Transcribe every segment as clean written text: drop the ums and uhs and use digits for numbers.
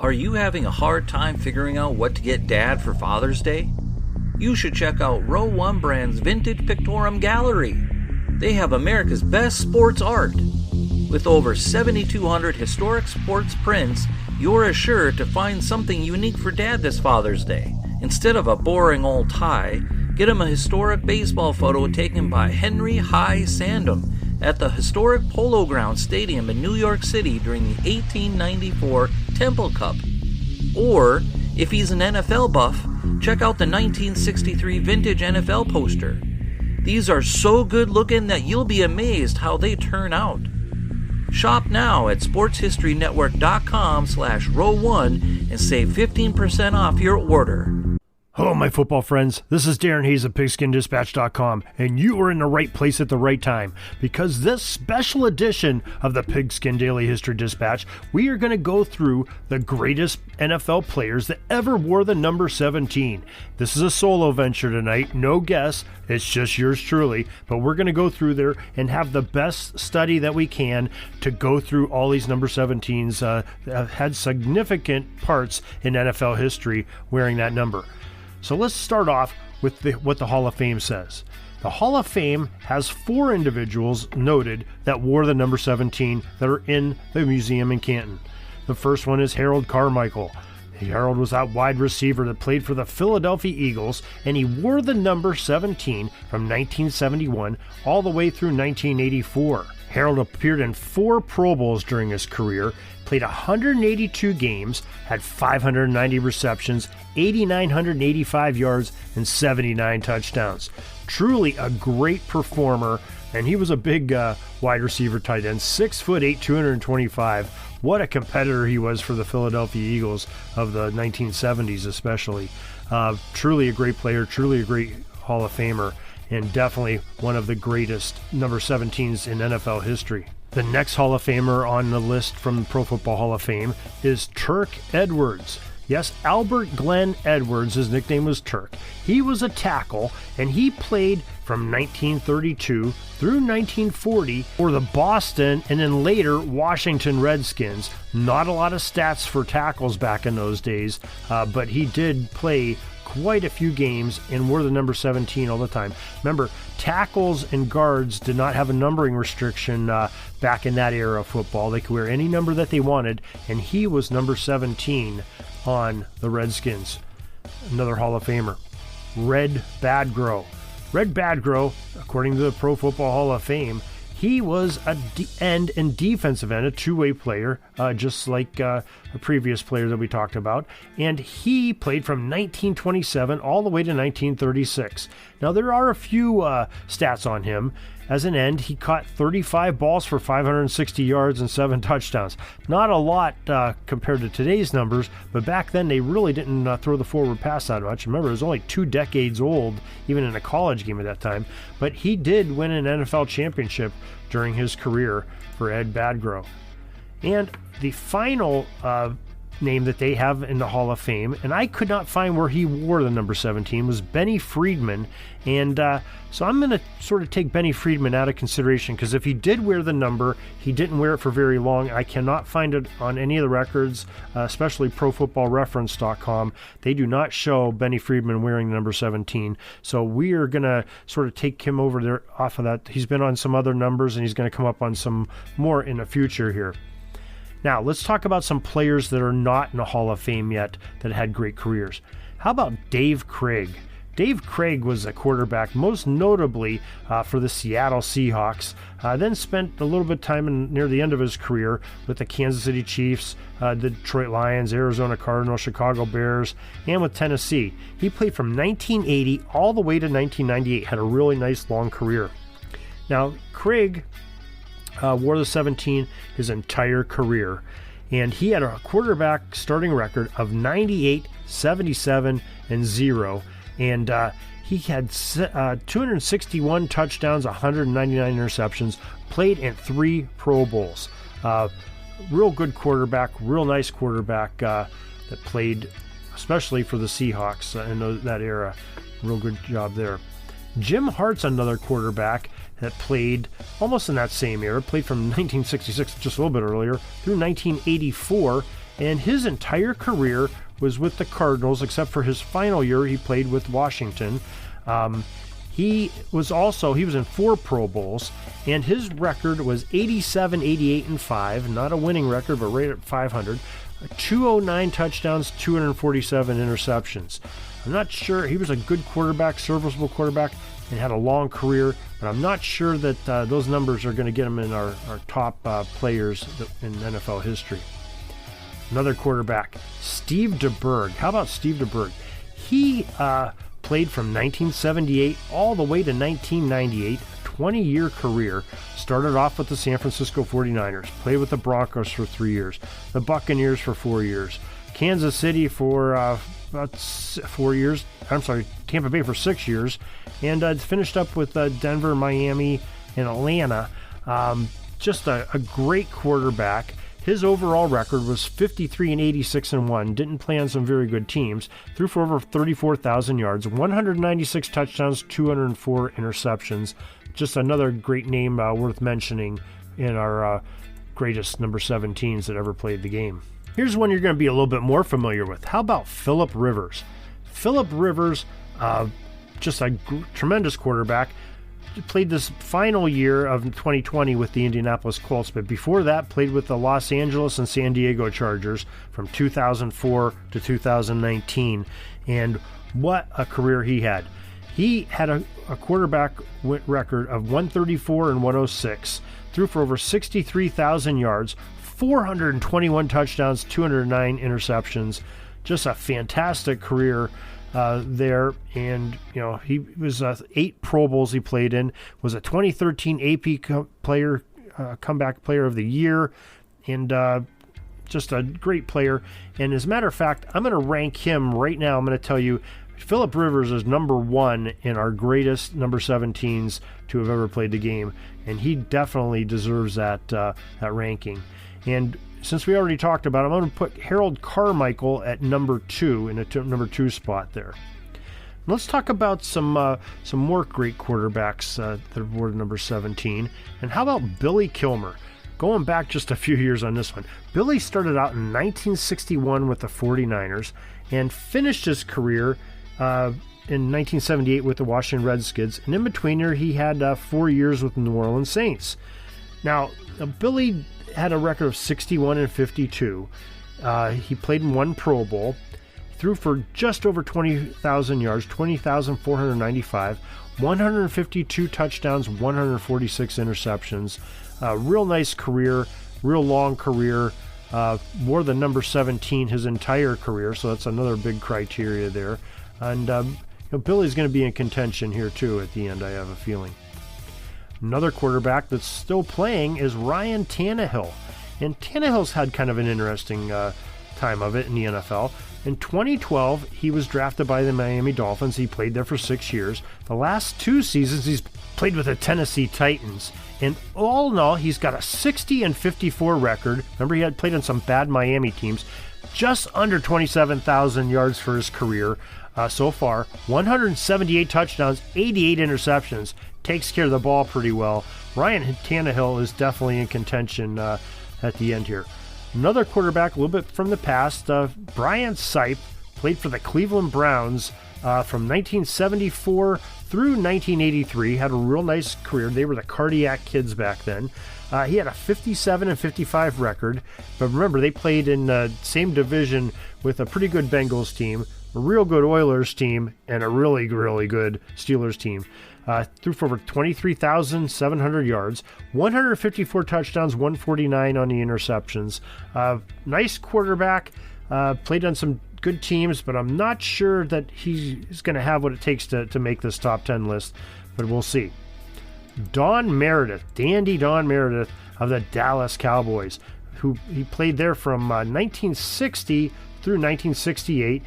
Are you having a hard time figuring out what to get Dad for Father's Day? You should check out Row 1 Brand's Vintage Pictorum Gallery. They have America's best sports art. With over 7,200 historic sports prints, you're assured to find something unique for Dad this Father's Day. Instead of a boring old tie, get him a historic baseball photo taken by Henry High Sandham at the historic Polo Grounds Stadium in New York City during the 1894 Temple Cup. Or, if he's an NFL buff, check out the 1963 vintage NFL poster. These are so good looking that you'll be amazed how they turn out. Shop now at sportshistorynetwork.com/row1 and save 15% off your order. Hello, my football friends. This is Darren Hayes of PigskinDispatch.com, and you are in the right place at the right time, because this special edition of the Pigskin Daily History Dispatch, we are going to go through the greatest NFL players that ever wore the number 17. This is a solo venture tonight, no guess, it's just yours truly, but we're going to go through there and have the best study that we can to go through all these number 17s that have had significant parts in NFL history wearing that number. So let's start off with what the Hall of Fame says. The Hall of Fame has 4 individuals noted that wore the number 17 that are in the museum in Canton. The first one is Harold Carmichael. Harold was that wide receiver that played for the Philadelphia Eagles, and he wore the number 17 from 1971 all the way through 1984. Harold appeared in 4 Pro Bowls during his career, played 182 games, had 590 receptions, 8,985 yards, and 79 touchdowns. Truly a great performer, and he was a big wide receiver tight end, 6'8", 225. What a competitor he was for the Philadelphia Eagles of the 1970s especially. Truly a great player, truly a great Hall of Famer, and definitely one of the greatest number 17s in NFL history. The next Hall of Famer on the list from the Pro Football Hall of Fame is Turk Edwards. Yes, Albert Glenn Edwards, his nickname was Turk. He was a tackle, and he played from 1932 through 1940 for the Boston and then later Washington Redskins. Not a lot of stats for tackles back in those days, but he did play quite a few games and wore the number 17 all the time. Remember, tackles and guards did not have a numbering restriction back in that era of football. They could wear any number that they wanted, and he was number 17 on the Redskins. Another Hall of Famer, Red Badgrow. Red Badgrow, according to the Pro Football Hall of Fame, he was a end and defensive end, a two-way player, just like a previous player that we talked about. And he played from 1927 all the way to 1936. Now, there are a few stats on him. As an end, he caught 35 balls for 560 yards and 7 touchdowns. Not a lot compared to today's numbers, but back then they really didn't throw the forward pass that much. Remember, it was only 2 decades old, even in a college game at that time. But he did win an NFL championship during his career for Ed Badgrow. And the final name that they have in the Hall of Fame, and I could not find where he wore the number 17, was Benny Friedman. And so I'm going to sort of take Benny Friedman out of consideration, because if he did wear the number, he didn't wear it for very long. I cannot find it on any of the records, especially ProFootballReference.com. They do not show Benny Friedman wearing the number 17. So we are going to sort of take him over there off of that. He's been on some other numbers, and he's going to come up on some more in the future here. Now, let's talk about some players that are not in the Hall of Fame yet that had great careers. How about Dave Krieg? Dave Krieg was a quarterback, most notably for the Seattle Seahawks, then spent a little bit of time near the end of his career with the Kansas City Chiefs, the Detroit Lions, Arizona Cardinals, Chicago Bears, and with Tennessee. He played from 1980 all the way to 1998, had a really nice long career. Now, Krieg wore the 17 his entire career, and he had a quarterback starting record of 98, 77, and 0, and he had 261 touchdowns, 199 interceptions, played in 3 Pro Bowls. Real good quarterback, real nice quarterback that played especially for the Seahawks in that era. Real good job there. Jim Hart's another quarterback that played almost in that same era, played from 1966, just a little bit earlier, through 1984, And his entire career was with the Cardinals, except for his final year he played with Washington. He was in 4 Pro Bowls, and his record was 87, 88, and 5. Not a winning record, but right at 500. 209 touchdowns, 247 interceptions. I'm not sure. He was a good quarterback, serviceable quarterback, and had a long career, but I'm not sure that those numbers are going to get him in our top players in NFL history. Another quarterback, Steve Berg. How about Steve Berg? He played from 1978 all the way to 1998, 20-year career. Started off with the San Francisco 49ers, played with the Broncos for 3 years, the Buccaneers for 4 years, Kansas City for about 4 years, Tampa Bay for 6 years, and finished up with Denver, Miami, and Atlanta. Just a great quarterback. His overall record was 53 and 86 and 1. Didn't play on some very good teams. Threw for over 34,000 yards, 196 touchdowns, 204 interceptions. Just another great name worth mentioning in our greatest number 17s that ever played the game. Here's one you're going to be a little bit more familiar with. How about Philip Rivers? Philip Rivers, just a tremendous quarterback. Played this final year of 2020 with the Indianapolis Colts, but before that played with the Los Angeles and San Diego Chargers from 2004 to 2019. And what a career he had. He had a quarterback record of 134 and 106, threw for over 63,000 yards, 421 touchdowns, 209 interceptions. Just a fantastic career there. And he was 8 Pro Bowls he played in, was a 2013 AP comeback player of the year, and just a great player. And as a matter of fact, I'm going to rank him right now. I'm going to tell you Philip Rivers is number 1 in our greatest number 17s to have ever played the game, and he definitely deserves that ranking. And since we already talked about him, I'm going to put Harold Carmichael at number 2 in the number 2 spot there. Let's talk about some more great quarterbacks that are awarded number 17. And how about Billy Kilmer? Going back just a few years on this one. Billy started out in 1961 with the 49ers and finished his career in 1978 with the Washington Redskins. And in between there, he had 4 years with the New Orleans Saints. Now, Billy had a record of 61 and 52. He played in 1 Pro Bowl, threw for just over 20,000 yards, 20,495, 152 touchdowns, 146 interceptions. Real nice career, real long career, more than number 17 his entire career, so that's another big criteria there. And Billy's going to be in contention here too at the end, I have a feeling. Another quarterback that's still playing is Ryan Tannehill. And Tannehill's had kind of an interesting time of it in the NFL. In 2012, he was drafted by the Miami Dolphins. He played there for 6 years. The last 2 seasons, he's played with the Tennessee Titans. And all in all, he's got a 60 and 54 record. Remember, he had played on some bad Miami teams. Just under 27,000 yards for his career so far. 178 touchdowns, 88 interceptions. Takes care of the ball pretty well. Ryan Tannehill is definitely in contention at the end here. Another quarterback, a little bit from the past, Brian Sipe, played for the Cleveland Browns from 1974 through 1983. Had a real nice career. They were the Cardiac Kids back then. He had a 57 and 55 record, but remember, they played in the same division with a pretty good Bengals team, a real good Oilers team, and a really, really good Steelers team. Threw for over 23,700 yards, 154 touchdowns, 149 on the interceptions. Nice quarterback, played on some good teams, but I'm not sure that he's going to have what it takes to make this top 10 list, but we'll see. Dandy Don Meredith of the Dallas Cowboys, who he played there from 1960 through 1968.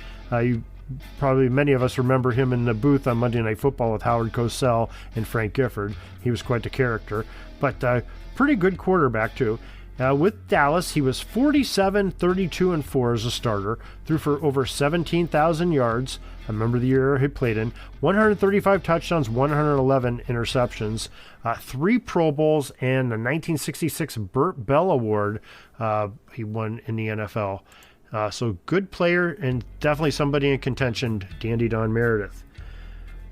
Probably many of us remember him in the booth on Monday Night Football with Howard Cosell and Frank Gifford. He was quite the character, but pretty good quarterback too. With Dallas, he was 47, 32, and 4 as a starter, threw for over 17,000 yards. I remember the year he played in. 135 touchdowns, 111 interceptions, 3 Pro Bowls, and the 1966 Burt Bell Award he won in the NFL. So good player and definitely somebody in contention, Dandy Don Meredith.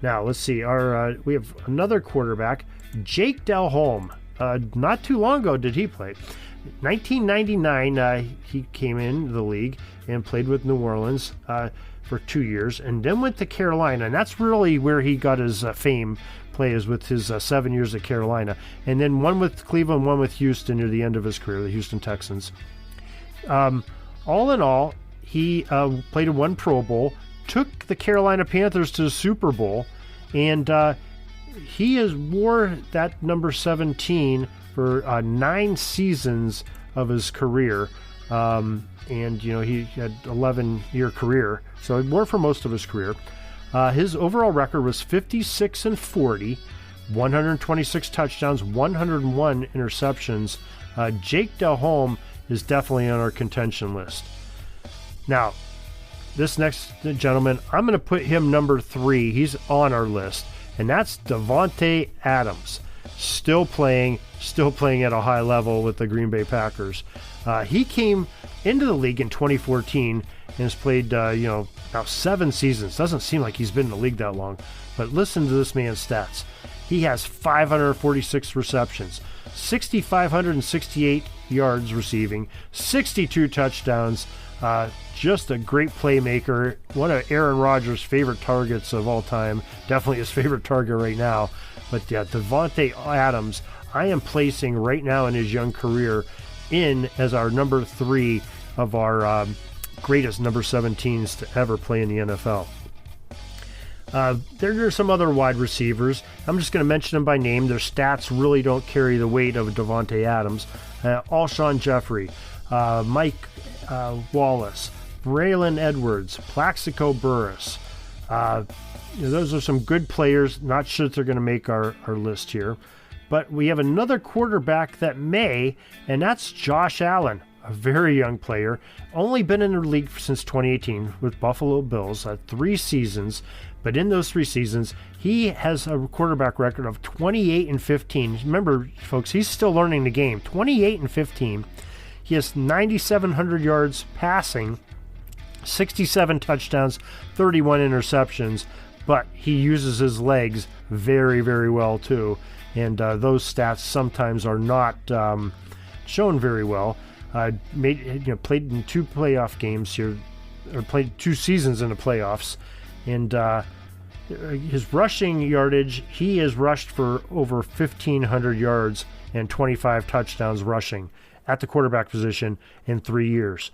Now, let's see. We have another quarterback, Jake Delholm. Not too long ago did he play. 1999, he came into the league and played with New Orleans for 2 years, and then went to Carolina, and that's really where he got his fame. Plays with his 7 years at Carolina, and then one with Cleveland, one with Houston near the end of his career, the Houston Texans. All in all, he played in 1 Pro Bowl, took the Carolina Panthers to the Super Bowl, and he has wore that number 17 for 9 seasons of his career. And, he had 11-year career, so he wore for most of his career. His overall record was 56-40, 126 touchdowns, 101 interceptions. Jake Delholm is definitely on our contention list. Now, this next gentleman, I'm going to put him number 3. He's on our list, and that's Devonte Adams. Still playing at a high level with the Green Bay Packers. He came into the league in 2014 and has played, now 7 seasons. Doesn't seem like he's been in the league that long, but listen to this man's stats. He has 546 receptions, 6,568 yards receiving, 62 touchdowns. Just a great playmaker. One of Aaron Rodgers' favorite targets of all time. Definitely his favorite target right now. But yeah, Devonte Adams, I am placing right now in his young career in as our number 3 of our greatest number 17s to ever play in the NFL. There are some other wide receivers. I'm just going to mention them by name. Their stats really don't carry the weight of Devonte Adams. Alshon Jeffrey, Mike Wallace, Braylon Edwards, Plaxico Burress. Those are some good players. Not sure if they're going to make our list here. But we have another quarterback that may, and that's Josh Allen, a very young player. Only been in the league since 2018 with Buffalo Bills, 3 seasons. But in those 3 seasons, he has a quarterback record of 28-15. Remember, folks, he's still learning the game. 28-15. He has 9,700 yards passing, 67 touchdowns, 31 interceptions. But he uses his legs very, very well too. And those stats sometimes are not shown very well. Played in 2 playoff games here, or played 2 seasons in the playoffs. And his rushing yardage, he has rushed for over 1,500 yards and 25 touchdowns rushing at the quarterback position in 3 years.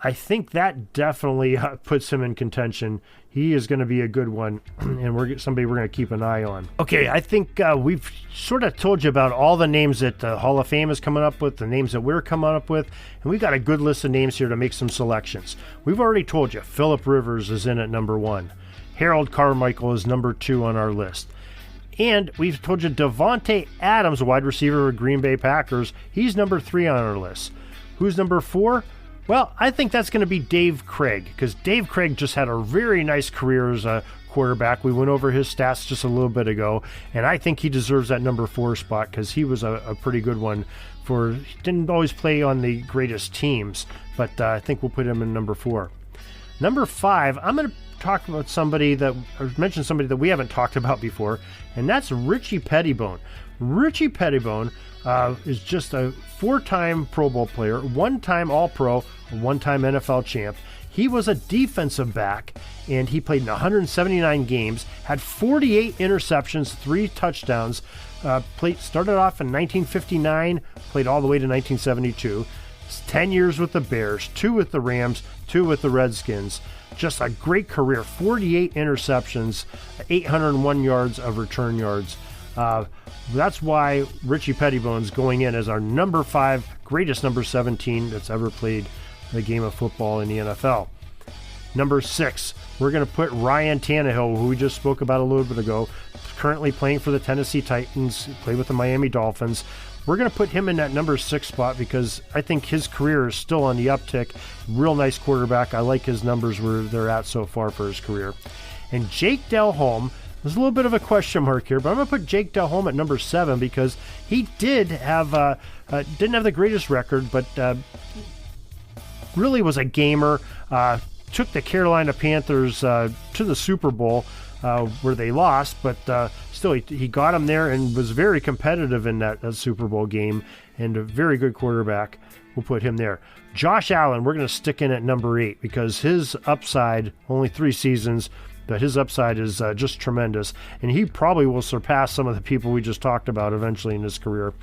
I think that definitely puts him in contention. He is going to be a good one, and somebody we're going to keep an eye on. Okay, I think we've sort of told you about all the names that the Hall of Fame is coming up with, the names that we're coming up with, and we've got a good list of names here to make some selections. We've already told you Phillip Rivers is in at number 1. Harold Carmichael is number 2 on our list. And we've told you Devonte Adams, a wide receiver of Green Bay Packers, he's number 3 on our list. Who's number 4? Well, I think that's going to be Dave Craig, because Dave Craig just had a very nice career as a quarterback. We went over his stats just a little bit ago, and I think he deserves that number 4 spot because he was a pretty good one. He didn't always play on the greatest teams, but I think we'll put him in number 4. Number 5, I'm going to talk about mention somebody that we haven't talked about before, and that's Richie Pettibone. Richie Pettibone is just a 4-time Pro Bowl player, 1-time All-Pro, 1-time NFL champ. He was a defensive back, and he played in 179 games, had 48 interceptions, 3 touchdowns, started off in 1959, played all the way to 1972, 10 years with the Bears, 2 with the Rams, 2 with the Redskins. Just a great career, 48 interceptions, 801 yards of return yards. That's why Richie Pettibone's going in as our number 5 greatest number 17 that's ever played the game of football in the NFL. Number 6, we're going to put Ryan Tannehill, who we just spoke about a little bit ago, currently playing for the Tennessee Titans, played with the Miami Dolphins, we're going to put him in that number 6 spot because I think his career is still on the uptick. Real nice quarterback. I like his numbers where they're at so far for his career. And Jake Delholm, there's a little bit of a question mark here, but I'm going to put Jake Delholm at number 7 because he didn't have the greatest record, but really was a gamer. Took the Carolina Panthers to the Super Bowl where they lost, but still he got them there and was very competitive in that Super Bowl game, and a very good quarterback. We'll put him there. Josh Allen, we're going to stick in at number 8 because his upside, only 3 seasons, but his upside is just tremendous, and he probably will surpass some of the people we just talked about eventually in his career.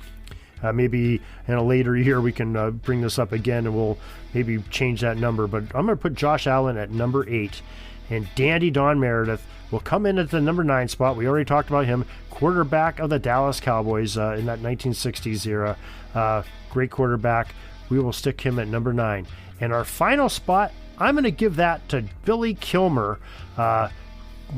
Maybe in a later year we can bring this up again and we'll maybe change that number, but I'm going to put Josh Allen at number 8, and Dandy Don Meredith will come in at the number 9 spot. We already talked about him, quarterback of the Dallas Cowboys in that 1960s era. Great quarterback. We will stick him at number 9. And our final spot, I'm going to give that to Billy Kilmer.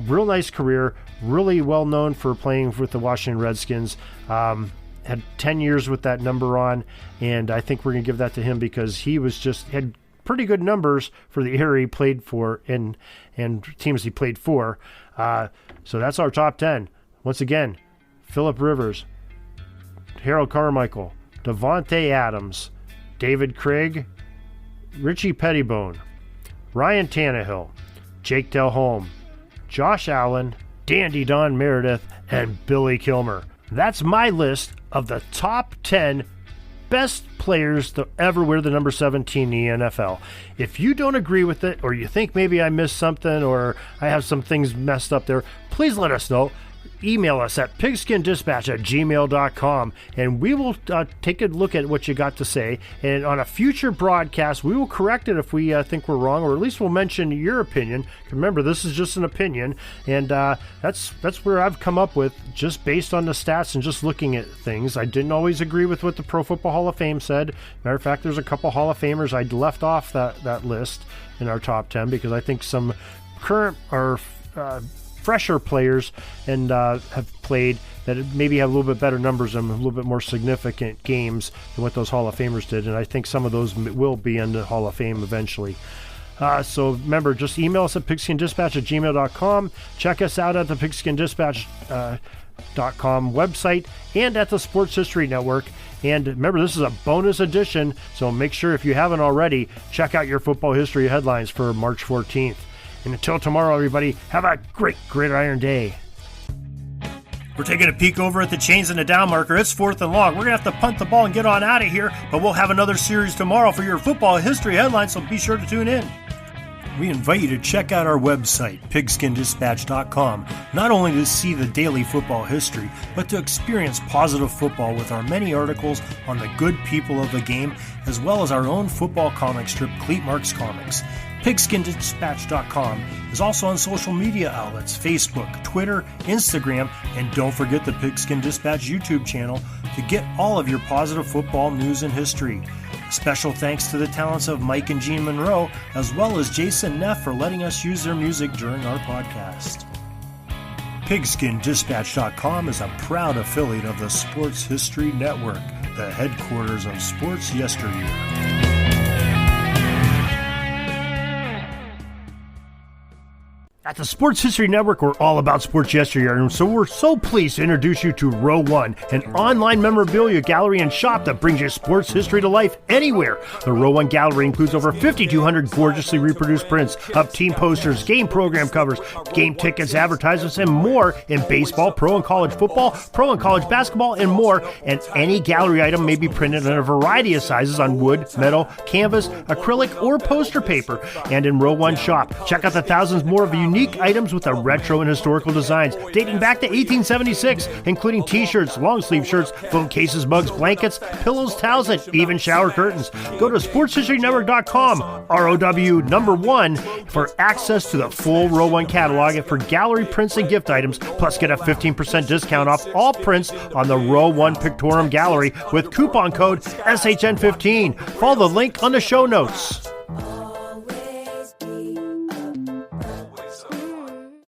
Real nice career, really well known for playing with the Washington Redskins. Had 10 years with that number on, and I think we're going to give that to him because he had pretty good numbers for the area he played for and teams he played for. So that's our top 10. Once again, Phillip Rivers, Harold Carmichael, Devonte Adams, David Craig, Richie Pettibone, Ryan Tannehill, Jake Delholm, Josh Allen, Dandy Don Meredith, and Billy Kilmer. That's my list of the top 10 best players to ever wear the number 17 in the NFL. If you don't agree with it, or you think maybe I missed something, or I have some things messed up there, please let us know. Email us at pigskinddispatch@gmail.com, and we will take a look at what you got to say. And on a future broadcast, we will correct it if we think we're wrong, or at least we'll mention your opinion. Remember, this is just an opinion, and that's where I've come up with, just based on the stats and just looking at things. I didn't always agree with what the Pro Football Hall of Fame said. Matter of fact, there's a couple Hall of Famers I left off that list in our top 10 because I think some current or fresher players and have played that maybe have a little bit better numbers and a little bit more significant games than what those Hall of Famers did, and I think some of those will be in the Hall of Fame eventually. So remember, just email us at pigskindispatch@gmail.com. Check us out at the pigskindispatch.com website and at the Sports History Network. And remember, this is a bonus edition, so make sure, if you haven't already, check out your football history headlines for March 14th. And until tomorrow, everybody, have a great Gridiron Day. We're taking a peek over at the chains and the down marker. It's 4th and long. We're going to have to punt the ball and get on out of here, but we'll have another series tomorrow for your football history headlines, so be sure to tune in. We invite you to check out our website, pigskindispatch.com, not only to see the daily football history, but to experience positive football with our many articles on the good people of the game, as well as our own football comic strip, Cleat Marks Comics. Pigskindispatch.com is also on social media outlets, Facebook, Twitter, Instagram, and don't forget the Pigskin Dispatch YouTube channel to get all of your positive football news and history. Special thanks to the talents of Mike and Gene Monroe, as well as Jason Neff for letting us use their music during our podcast. Pigskindispatch.com is a proud affiliate of the Sports History Network, the headquarters of sports yesteryear. At the Sports History Network, we're all about sports yesteryear, and so we're so pleased to introduce you to Row One, an online memorabilia gallery and shop that brings your sports history to life anywhere. The Row One gallery includes over 5,200 gorgeously reproduced prints of team posters, game program covers, game tickets, advertisements, and more in baseball, pro and college football, pro and college basketball, and more. And any gallery item may be printed in a variety of sizes on wood, metal, canvas, acrylic, or poster paper. And in Row One shop, check out the thousands more of unique items with the retro and historical designs dating back to 1876, including t-shirts, long sleeve shirts, phone cases, mugs, blankets, pillows, towels, and even shower curtains. Go to sportshistorynetwork.com, ROW1, for access to the full Row One catalog and for gallery prints and gift items, plus get a 15% discount off all prints on the Row One Pictorium Gallery with coupon code SHN15. Follow the link on the show notes.